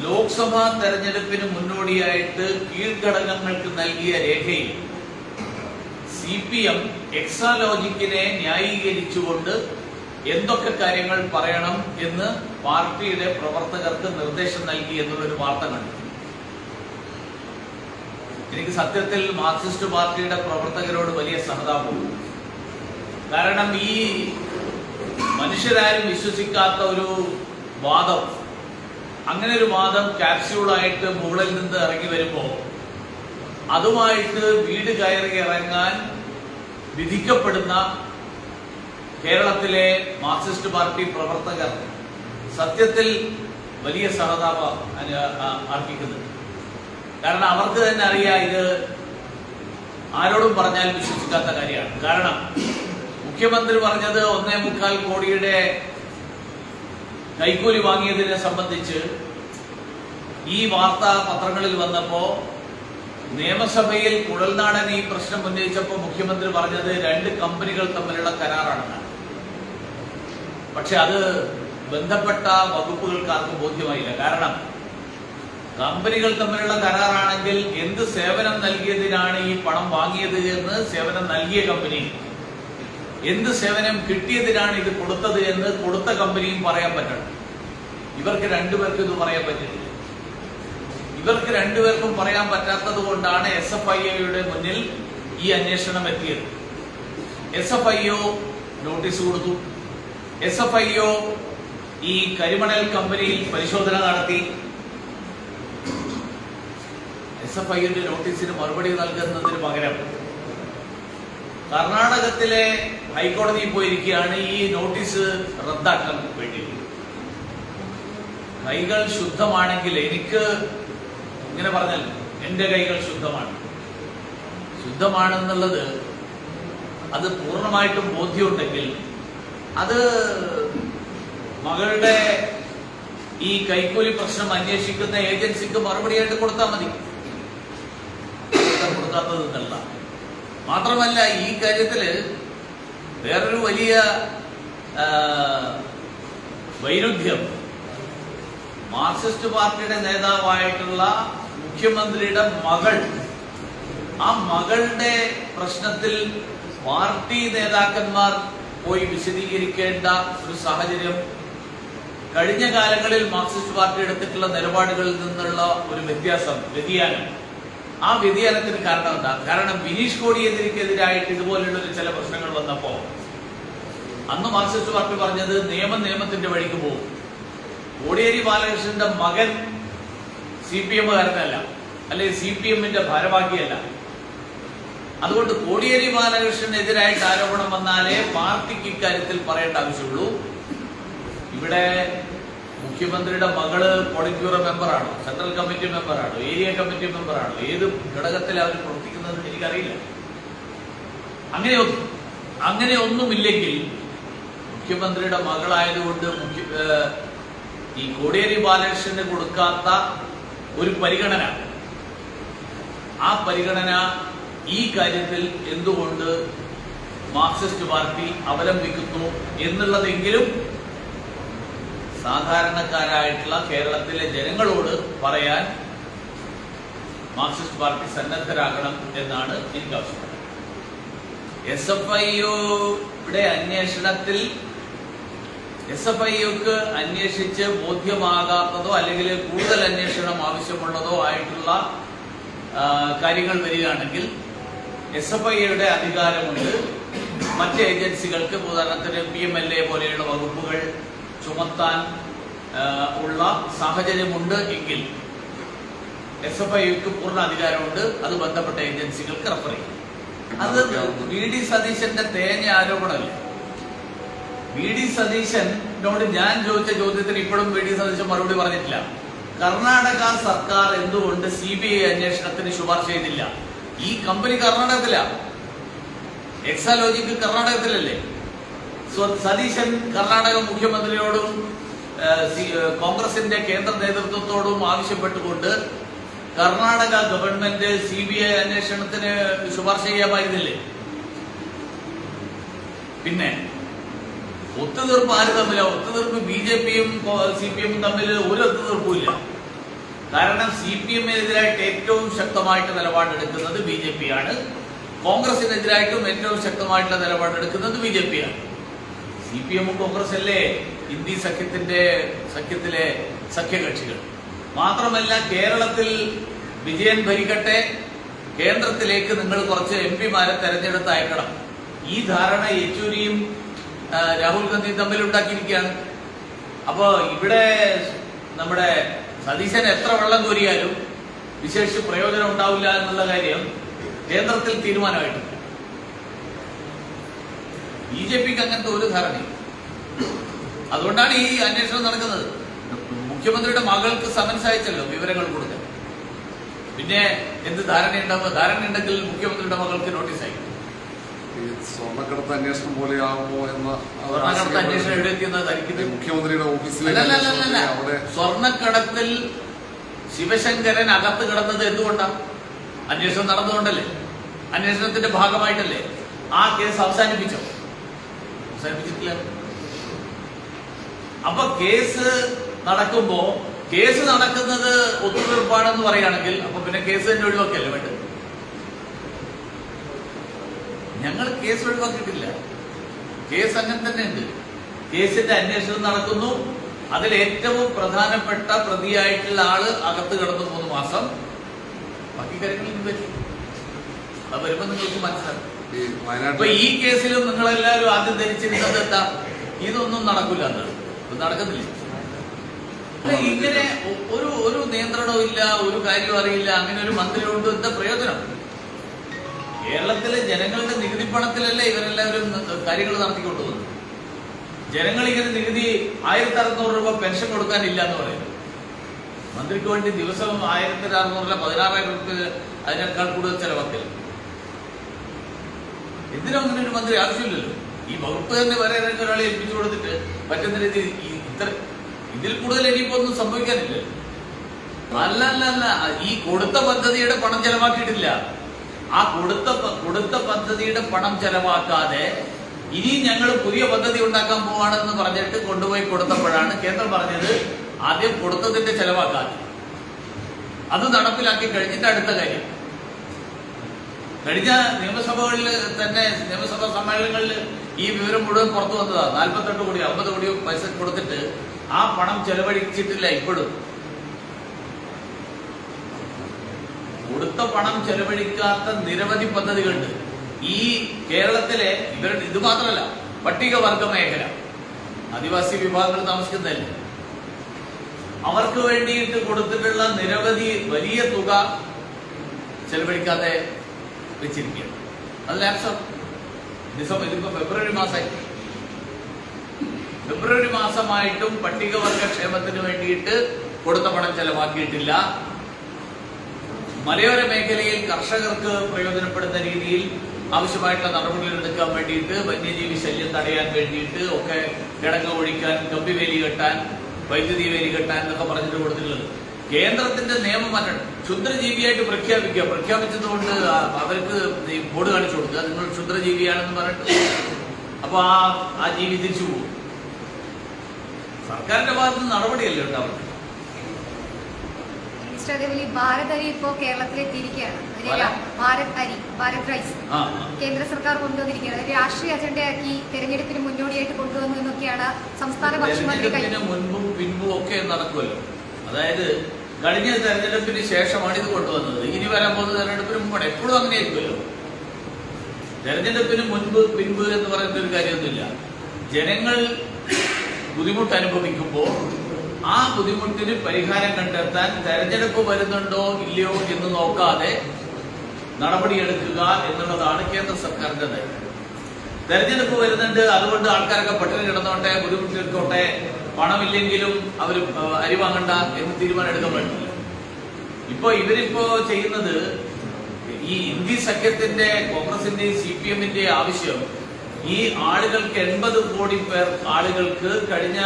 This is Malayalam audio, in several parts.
ലോക്സഭാ തെരഞ്ഞെടുപ്പിന് മുന്നോടിയായിട്ട് കീഴ്ഘടകങ്ങൾക്ക് നൽകിയ രേഖയിൽ CPM എക്സാലോജിക്കിനെ ന്യായീകരിച്ചുകൊണ്ട് എന്തൊക്കെ കാര്യങ്ങൾ പറയണം എന്ന് പാർട്ടിയുടെ പ്രവർത്തകർക്ക് നിർദ്ദേശം നൽകി എന്നുള്ളൊരു വാർത്ത കണ്ടു. എനിക്ക് സത്യത്തിൽ മാർക്സിസ്റ്റ് പാർട്ടിയുടെ പ്രവർത്തകരോട് വലിയ സഹതാപമുണ്ട്. കാരണം ഈ മനുഷ്യരാരും വിശ്വസിക്കാത്ത ഒരു വാദം, അങ്ങനെ ഒരു വാദം ക്യാപ്സ്യൂളായിട്ട് മുകളിൽ നിന്ന് ഇറങ്ങി വരുമ്പോൾ അതുമായിട്ട് വീട് കയറി ഇറങ്ങാൻ വിധിക്കപ്പെടുന്ന കേരളത്തിലെ മാർക്സിസ്റ്റ് പാർട്ടി പ്രവർത്തകർ സത്യത്തിൽ വലിയ സഹതാപം അർപ്പിക്കുന്നുണ്ട്. കാരണം അവർക്ക് തന്നെ അറിയാം ഇത് ആരോടും പറഞ്ഞാൽ വിശ്വസിക്കാത്ത കാര്യമാണ്. കാരണം മുഖ്യമന്ത്രി പറഞ്ഞത് 1.25 കോടിയുടെ കൈക്കൂലി വാങ്ങിയതിനെ സംബന്ധിച്ച് ഈ വാർത്താ പത്രങ്ങളിൽ വന്നപ്പോ നിയമസഭയിൽ കുഴൽനാടൻ ഈ പ്രശ്നം ഉന്നയിച്ചപ്പോൾ മുഖ്യമന്ത്രി പറഞ്ഞത് 2 കമ്പനികൾ തമ്മിലുള്ള കരാറാണെന്നാണ്. പക്ഷെ അത് ബന്ധപ്പെട്ട വകുപ്പുകൾക്ക് ആർക്കും ബോധ്യമായില്ല. കാരണം കമ്പനികൾ തമ്മിലുള്ള കരാറാണെങ്കിൽ എന്ത് സേവനം നൽകിയതിനാണ് ഈ പണം വാങ്ങിയത് എന്ന് സേവനം നൽകിയ കമ്പനി, എന്ത് സേവനം കിട്ടിയതിനാണ് ഇത് കൊടുത്തത് എന്ന് കൊടുത്ത കമ്പനിയും പറയാൻ പറ്റണം. ഇവർക്ക് രണ്ടുപേർക്കും ഇത് പറയാൻ പറ്റില്ല. ഇവർക്ക് രണ്ടുപേർക്കും പറയാൻ പറ്റാത്തത് കൊണ്ടാണ് SFIOയുടെ മുന്നിൽ ഈ അന്വേഷണം എത്തിയത്. SFIO നോട്ടീസ് കൊടുത്തു. SFIO ഈ കരിമണൽ കമ്പനിയിൽ പരിശോധന നടത്തി. SFIOയുടെ നോട്ടീസിന് മറുപടി നൽകുന്നതിന് പകരം കർണാടകത്തിലെ ഹൈക്കോടതിയിൽ പോയിരിക്കുകയാണ് ഈ നോട്ടീസ് റദ്ദാക്കാൻ വേണ്ടി. കൈകൾ ശുദ്ധമാണെങ്കിൽ, എനിക്ക് ഇങ്ങനെ പറഞ്ഞാൽ എന്റെ കൈകൾ ശുദ്ധമാണെന്നുള്ളത് അത് പൂർണ്ണമായിട്ടും ബോധ്യമുണ്ടെങ്കിൽ അത് മകളുടെ ഈ കൈക്കൂലി പ്രശ്നം അന്വേഷിക്കുന്ന ഏജൻസിക്ക് മറുപടിയായിട്ട് കൊടുത്താൽ മതി. കൊടുക്കാത്തതെന്നല്ല. മാത്രമല്ല ഈ കാര്യത്തില് വേറൊരു വലിയ വൈരുദ്ധ്യം, മാർക്സിസ്റ്റ് പാർട്ടിയുടെ നേതാവായിട്ടുള്ള മുഖ്യമന്ത്രിയുടെ മകൾ, ആ മകളുടെ പ്രശ്നത്തിൽ പാർട്ടി നേതാക്കന്മാർ പോയി വിശദീകരിക്കേണ്ട ഒരു സാഹചര്യം കഴിഞ്ഞ കാലങ്ങളിൽ മാർക്സിസ്റ്റ് പാർട്ടി എടുത്തിട്ടുള്ള നിലപാടുകളിൽ നിന്നുള്ള ഒരു വ്യതിയാനം, ആ വ്യതിയാനത്തിന് കാരണം എന്താ? കാരണം ബിനീഷ് കോടിയേരിക്കെതിരായിട്ട് ഇതുപോലുള്ള ചില പ്രശ്നങ്ങൾ വന്നപ്പോ അന്ന് മാർക്സിസ്റ്റ് പാർട്ടി പറഞ്ഞത് നിയമത്തിന്റെ വഴിക്ക് പോകും. കോടിയേരി ബാലകൃഷ്ണന്റെ മകൻ CPM-കാരനല്ല, അല്ലെങ്കിൽ CPM-ന്റെ ഭാരവാഹിയല്ല. അതുകൊണ്ട് കോടിയേരി ബാലകൃഷ്ണനെതിരായിട്ട് ആരോപണം വന്നാലേ പാർട്ടിക്ക് ഇക്കാര്യത്തിൽ പറയേണ്ട ആവശ്യമുള്ളൂ. ഇവിടെ മുഖ്യമന്ത്രിയുടെ മകള് പോളിറ്റ് ബ്യൂറോ മെമ്പറാണോ, സെൻട്രൽ കമ്മിറ്റി മെമ്പറാണോ, ഏരിയ കമ്മിറ്റി മെമ്പറാണോ, ഏത് ഘടകത്തിൽ അവർ പ്രവർത്തിക്കുന്നത് എനിക്കറിയില്ല. അങ്ങനെ ഒന്നുമില്ലെങ്കിൽ മുഖ്യമന്ത്രിയുടെ മകളായതുകൊണ്ട് ഈ കോടിയേരി ബാലകൃഷ്ണന് കൊടുക്കാത്ത ഒരു പരിഗണന, ആ പരിഗണന ഈ കാര്യത്തിൽ എന്തുകൊണ്ട് മാർക്സിസ്റ്റ് പാർട്ടി അവലംബിക്കുന്നു എന്നുള്ളതെങ്കിലും സാധാരണക്കാരായിട്ടുള്ള കേരളത്തിലെ ജനങ്ങളോട് പറയാൻ മാർക്സിസ്റ്റ് പാർട്ടി സന്നദ്ധരാകണം എന്നാണ് എനിക്ക് ആവശ്യപ്പെടുന്നത്. SFIOയുടെ അന്വേഷണത്തിൽ SFIOക്ക് അന്വേഷിച്ച് ബോധ്യമാകാത്തതോ അല്ലെങ്കിൽ കൂടുതൽ അന്വേഷണം ആവശ്യമുള്ളതോ ആയിട്ടുള്ള കാര്യങ്ങൾ വരികയാണെങ്കിൽ SFIOയുടെ അധികാരമുണ്ട് മറ്റ് ഏജൻസികൾക്ക്, ഉദാഹരണത്തിന് PMLA പോലെയുള്ള വകുപ്പുകൾ ചുമത്താൻ ഉള്ള സാഹചര്യമുണ്ട് എങ്കിൽ SFIOക്ക് പൂർണ്ണ അധികാരമുണ്ട്. അത് ബന്ധപ്പെട്ട ഏജൻസികൾക്ക് റെഫർ ചെയ്യും. അത് VD സതീശന്റെ തേഞ്ഞ ആരോപണമല്ലേ? VD സതീശനോട് ഞാൻ ചോദിച്ച ചോദ്യത്തിന് ഇപ്പോഴും VD സതീശൻ മറുപടി പറഞ്ഞിട്ടില്ല. കർണാടക സർക്കാർ എന്തുകൊണ്ട് CBI അന്വേഷണത്തിന് ശുപാർശ ചെയ്തില്ല? ഈ കമ്പനി കർണാടകത്തിലാ, എക്സാലോജിക്ക് കർണാടകത്തിലല്ലേ? സതീശൻ കർണാടക മുഖ്യമന്ത്രിയോടും കോൺഗ്രസിന്റെ കേന്ദ്ര നേതൃത്വത്തോടും ആവശ്യപ്പെട്ടുകൊണ്ട് കർണാടക ഗവൺമെന്റ് CBI അന്വേഷണത്തിന് ശുപാർശ ചെയ്യാമായിരുന്നില്ലേ? പിന്നെ ഒത്തുതീർപ്പ് ആര് തമ്മിലാ? ഒത്തുതീർപ്പ് BJP-യും CPM-ഉം തമ്മിൽ ഒരു ഒത്തുതീർപ്പുമില്ല. കാരണം CPM-നെതിരായിട്ട് ഏറ്റവും ശക്തമായിട്ട് നിലപാടെടുക്കുന്നത് BJP ആണ്. കോൺഗ്രസിനെതിരായിട്ടും ഏറ്റവും ശക്തമായിട്ടുള്ള നിലപാടെടുക്കുന്നത് BJP ആണ്. CPM-ഉം കോൺഗ്രസ് അല്ലേ ഇന്ത്യ സഖ്യത്തിലെ സഖ്യകക്ഷികൾ. മാത്രമല്ല, കേരളത്തിൽ വിജയൻ ഭരിക്കട്ടെ, കേന്ദ്രത്തിലേക്ക് നിങ്ങൾ കുറച്ച് MP-മാരെ തെരഞ്ഞെടുത്ത് അയക്കണം. ഈ ധാരണ യെച്ചൂരിയും രാഹുൽ ഗാന്ധിയും തമ്മിൽ ഉണ്ടാക്കിയിരിക്കുകയാണ്. അപ്പോ ഇവിടെ നമ്മുടെ സതീശൻ എത്ര വെള്ളം കോരിയാലും വിശേഷിച്ച് പ്രയോജനം ഉണ്ടാവില്ല എന്നുള്ള കാര്യം കേന്ദ്രത്തിൽ തീരുമാനമായിട്ടില്ല. BJPക്ക് അങ്ങനത്തെ ഒരു ധാരണയും. അതുകൊണ്ടാണ് ഈ അന്വേഷണം നടക്കുന്നത്. മുഖ്യമന്ത്രിയുടെ മകൾക്ക് സമൻസ് അയച്ചല്ലോ വിവരങ്ങൾ കൊടുക്കാൻ. പിന്നെ എന്ത് ധാരണയുണ്ടാവുക? ധാരണയുണ്ടെങ്കിൽ മുഖ്യമന്ത്രിയുടെ മകൾക്ക് നോട്ടീസ് അയക്കും. സ്വർണ്ണക്കടത്ത് അന്വേഷണം പോലെയാകുമോ എന്ന സ്വർണ്ണക്കടത്ത് അന്വേഷണം എവിടെ എത്തിയെന്നത് മുഖ്യമന്ത്രിയുടെ ഓഫീസിൽ സ്വർണ്ണക്കടത്തിൽ ശിവശങ്കരൻ അകത്ത് കിടന്നത് എന്തുകൊണ്ടാണ്? അന്വേഷണം നടന്നുകൊണ്ടല്ലേ, അന്വേഷണത്തിന്റെ ഭാഗമായിട്ടല്ലേ. ആ കേസ് അവസാനിപ്പിച്ചിട്ടില്ല. അപ്പൊ കേസ് നടക്കുമ്പോ കേസ് നടക്കുന്നത് ഒത്തുതീർപ്പാണെന്ന് പറയുകയാണെങ്കിൽ അപ്പൊ പിന്നെ കേസ് തന്നെ ഒഴിവാക്കിയല്ലേ വേണ്ടത്. ഞങ്ങൾ കേസ് ഒഴിവാക്കിയിട്ടില്ല. കേസ് അങ്ങനെ തന്നെ ഉണ്ട്. കേസിന്റെ അന്വേഷണം നടക്കുന്നു. അതിൽ ഏറ്റവും പ്രധാനപ്പെട്ട പ്രതിയായിട്ടുള്ള ആള് അകത്ത് കിടന്നു 3 മാസം. ബാക്കി കാര്യങ്ങളിൽ വരും. അത് വരുമ്പോ നിങ്ങൾക്ക് മനസ്സിലാക്കും. അപ്പൊ ഈ കേസിലും നിങ്ങളെല്ലാവരും ആദ്യം ധരിച്ചിരുന്നത് എന്താ? ഇതൊന്നും നടക്കില്ല എന്നാണ്. ഇത് നടക്കുന്നില്ല. ഇങ്ങനെ ഒരു നിയന്ത്രണവും ഇല്ല, ഒരു കാര്യം അറിയില്ല. അങ്ങനെ ഒരു മന്ത്രി കൊണ്ട് എന്താ പ്രയോജനം? കേരളത്തിലെ ജനങ്ങളുടെ നികുതി പണത്തിലല്ലേ ഇവരെല്ലാവരും കാര്യങ്ങൾ നടത്തിക്കൊണ്ടുപോകുന്നത്. ജനങ്ങൾ ഇങ്ങനെ നികുതി 1600 രൂപ പെൻഷൻ കൊടുക്കാനില്ല എന്ന് പറയുന്നു. മന്ത്രിക്ക് വേണ്ടി ദിവസം 1600 16,000 രൂപ അതിനേക്കാൾ കൂടുതൽ ചെലവാക്കില്ല. എന്തിനും അങ്ങനെ ഒരു മന്ത്രി ആവശ്യമില്ലല്ലോ. ഈ വകുപ്പ് തന്നെ വേറെ ഒരാളെ ഏൽപ്പിച്ചു കൊടുത്തിട്ട് പറ്റുന്ന രീതിയിൽ ഇതിൽ കൂടുതൽ ഇനിയിപ്പോ ഒന്നും സംഭവിക്കാനില്ല. അല്ല, ഈ കൊടുത്ത പദ്ധതിയുടെ പണം ചെലവാക്കിയിട്ടില്ല. ആ കൊടുത്ത പദ്ധതിയുടെ പണം ചെലവാക്കാതെ ഇനി ഞങ്ങൾ പുതിയ പദ്ധതി ഉണ്ടാക്കാൻ പോവാണെന്ന് പറഞ്ഞിട്ട് കൊണ്ടുപോയി കൊടുത്തപ്പോഴാണ് കേന്ദ്രം പറഞ്ഞത് ആദ്യം കൊടുത്തതിന്റെ ചെലവാക്കാതെ അത് നടപ്പിലാക്കി കഴിഞ്ഞിട്ട് അടുത്ത കാര്യം. കഴിഞ്ഞ നിയമസഭകളിൽ തന്നെ നിയമസഭാ സമ്മേളനങ്ങളിൽ ഈ വിവരം മുഴുവൻ പുറത്തു വന്നതാ. 48 കോടി 50 കോടി പൈസ കൊടുത്തിട്ട് ആ പണം ചെലവഴിച്ചിട്ടില്ല. ഇപ്പോഴും കൊടുത്ത പണം ചെലവഴിക്കാത്ത നിരവധി പദ്ധതികളുണ്ട് ഈ കേരളത്തിലെ. ഇത് മാത്രമല്ല, പട്ടികവർഗ മേഖല, ആദിവാസി വിഭാഗങ്ങൾ താമസിക്കുന്നതല്ലേ, അവർക്ക് വേണ്ടിയിട്ട് കൊടുത്തിട്ടുള്ള നിരവധി വലിയ തുക ചെലവഴിക്കാതെ വെച്ചിരിക്കുകയാണ്. അത് ഇതിപ്പോ ഫെബ്രുവരി മാസമായിട്ടും പട്ടികവർഗ ക്ഷേമത്തിന് വേണ്ടിയിട്ട് കൊടുത്ത പണം ചെലവാക്കിയിട്ടില്ല. മലയോര മേഖലയിൽ കർഷകർക്ക് പ്രയോജനപ്പെടുന്ന രീതിയിൽ ആവശ്യമായിട്ടുള്ള നടപടികൾ എടുക്കാൻ വേണ്ടിയിട്ട്, വന്യജീവി ശല്യം തടയാൻ വേണ്ടിയിട്ട് ഒക്കെ കിടങ്ങ് ഒഴിക്കാൻ, കമ്പിവേലി കെട്ടാൻ, വൈദ്യുതി വേലി കെട്ടാൻ എന്നൊക്കെ പറഞ്ഞിട്ട് കൊടുത്തിട്ടുള്ളത്. കേന്ദ്രത്തിന്റെ നിയമം മാറ്റണം. ക്ഷുദ്രജീവിയായിട്ട് പ്രഖ്യാപിച്ചതുകൊണ്ട് അവർക്ക് ബോർഡ് കാണിച്ചു കൊടുക്കുക, നിങ്ങൾ ക്ഷുദ്രജീവിയാണെന്ന് പറഞ്ഞിട്ട്. അപ്പൊ ആ ജീവി തിരിച്ചു പോകും. സർക്കാരിന്റെ ഭാഗത്ത് നിന്ന് നടപടിയല്ലേ ഉണ്ടാവുന്നത്. ഭാരത് അരി ഇപ്പോ കേരളത്തിലെത്തിയിരിക്കുകയാണ്. ഭാരത് റൈസ് കേന്ദ്ര സർക്കാർ കൊണ്ടുവന്നിരിക്കുകയാണ്. രാഷ്ട്രീയ അജണ്ടയാക്കി തെരഞ്ഞെടുപ്പിന് മുന്നോടിയായിട്ട് കൊണ്ടുവന്നു എന്നൊക്കെയാണ് സംസ്ഥാന ഭക്ഷ്യമന്ത്രി. മുൻപും പിൻപും ഒക്കെ നടക്കുമല്ലോ. അതായത് കഴിഞ്ഞ തെരഞ്ഞെടുപ്പിന് ശേഷമാണ് ഇത് കൊണ്ടുവന്നത്. ഇനി വരാൻ പോകുന്ന തെരഞ്ഞെടുപ്പിന് മുമ്പാണ്. എപ്പോഴും അങ്ങനെയായിരിക്കുമല്ലോ. തെരഞ്ഞെടുപ്പിന് മുൻപ് പിൻപ് എന്ന് പറയുന്ന ഒരു കാര്യമൊന്നുമില്ല. ജനങ്ങൾ ബുദ്ധിമുട്ട് അനുഭവിക്കുമ്പോൾ ആ ബുദ്ധിമുട്ടിന് പരിഹാരം കണ്ടെത്താൻ തെരഞ്ഞെടുപ്പ് വരുന്നുണ്ടോ ഇല്ലയോ എന്ന് നോക്കാതെ നടപടിയെടുക്കുക എന്നുള്ളതാണ് കേന്ദ്ര സർക്കാരിന്റെ നയം. തെരഞ്ഞെടുപ്പ് വരുന്നുണ്ട്, അതുകൊണ്ട് ആൾക്കാരൊക്കെ പട്ടിണി കിടന്നോട്ടെ, ബുദ്ധിമുട്ടിരിക്കോട്ടെ, പണമില്ലെങ്കിലും അവർ അരി വാങ്ങണ്ട എന്ന് തീരുമാനം എടുക്കാൻ പറ്റില്ല. ഇവരിപ്പോ ചെയ്യുന്നത് ഈ ഇന്ത്യ സഖ്യത്തിന്റെ, കോൺഗ്രസിന്റെയും CPM-ന്റെയും ആവശ്യം ഈ ആളുകൾക്ക് 80 കോടി ആളുകൾക്ക് കഴിഞ്ഞ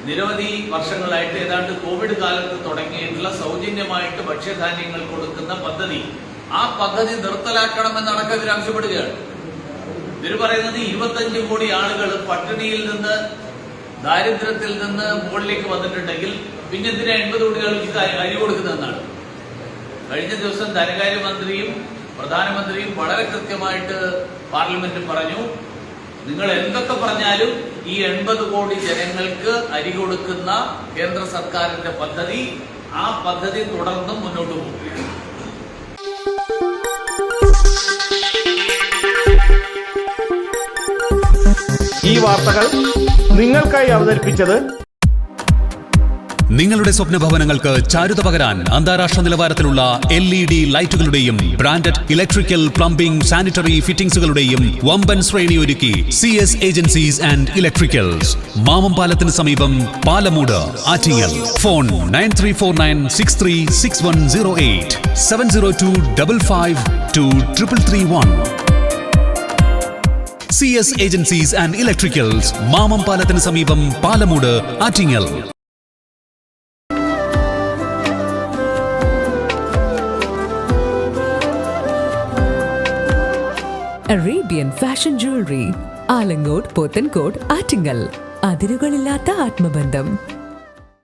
നിരവധി വർഷങ്ങളായിട്ട് ഏതാണ്ട് കോവിഡ് കാലത്ത് തുടങ്ങിയിട്ടുള്ള സൗജന്യമായിട്ട് ഭക്ഷ്യധാന്യങ്ങൾ കൊടുക്കുന്ന പദ്ധതി, ആ പദ്ധതി നിർത്തലാക്കണമെന്നടക്കം ഇവർ ആവശ്യപ്പെടുകയാണ്. ഇവർ പറയുന്നത് 25 കോടി ആളുകൾ പട്ടിണിയിൽ നിന്ന്, ദാരിദ്ര്യത്തിൽ നിന്ന് മുകളിലേക്ക് വന്നിട്ടുണ്ടെങ്കിൽ പിന്നെ എന്തിനാ 80 കോടി ആളുകൾക്ക് അരി കൊടുക്കുന്നതെന്നാണ്. കഴിഞ്ഞ ദിവസം ധനകാര്യമന്ത്രിയും പ്രധാനമന്ത്രിയും വളരെ കൃത്യമായിട്ട് പാർലമെന്റിൽ പറഞ്ഞു, നിങ്ങൾ എന്തൊക്കെ പറഞ്ഞാലും ഈ 80 കോടി ജനങ്ങൾക്ക് അരി കൊടുക്കുന്ന കേന്ദ്ര സർക്കാരിന്റെ പദ്ധതി, ആ പദ്ധതി തുടർന്നും മുന്നോട്ട് പോകും. ഈ വാർത്തകൾ നിങ്ങൾക്കായി അവതരിപ്പിച്ചത് നിങ്ങളുടെ സ്വപ്ന ഭവനങ്ങൾക്ക് ചാരുത പകരാൻ അന്താരാഷ്ട്ര നിലവാരത്തിലുള്ള LED ലൈറ്റുകളുടെയും ബ്രാൻഡഡ് ഇലക്ട്രിക്കൽ, പ്ലംബിംഗ്, സാനിറ്ററി ഫിറ്റിംഗ്സുകളുടെയും വമ്പൻ ശ്രേണി ഒരുക്കി CS agencies and electricals, Mamam പാലത്തിന് സമീപം, Palamood, Attingal. Phone 9349636108 702552331. CS agencies and electricals, Mamam പാലത്തിന് സമീപം, Palamood, Attingal. Arabian Fashion Jewelry, Alangode, Pothencode, Attingal. അതിരുകളില്ലാത്ത ആത്മബന്ധം.